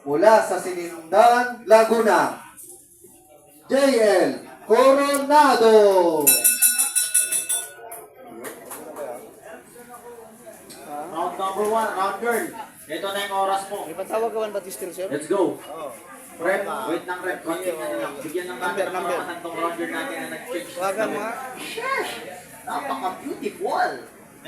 mula sa Sinindan, Laguna, JL Coronado. Round number 1, round girl. Ito na yung oras mo. May patawag ka man ba still, sir? Let's go. Rep, wait lang rep. Konting na lang. Bigyan ng number ng Number. mga tong round girl natin na nag-change. Tawagan mo nga. Napaka-beautiful.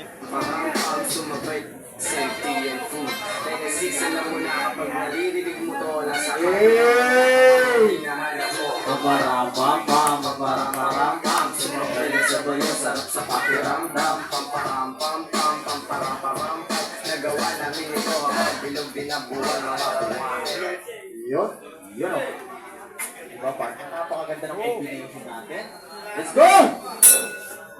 Ang sumabay, safety and food. Nagsisa na muna kapag naririnig mo to, nasa hinahanap mo. Mabarabam, mabarabam. Sumabay na sabayo, sarap sa pakiramdam. Pamparam-pam-pam, pamparamparam-pam. Nagawa namin ito habang bilog binabuhan mga buwan. Yun. Yun o. Diba, partner? Napakaganda ng combination natin. Let's go!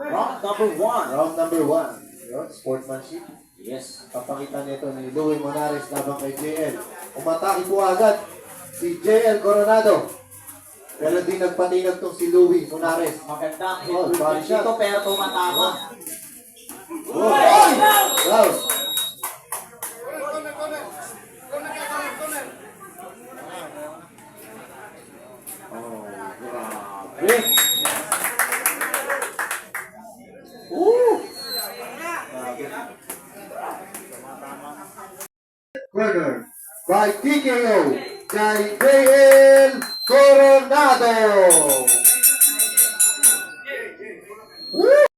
Round number 1. Round number 1. Yun, sportsmanship. Yes. Papakita nito ni Louie Monares laban kay JL. Umatake po agad si JL Coronado. Pero di nagpatinag tong si Louie Monares. Maganda ang Oh, hit body shot. dito pero tumatama. Oh! Wow! Oh, grabe. Corner by TKO kay JL Coronado. Woo!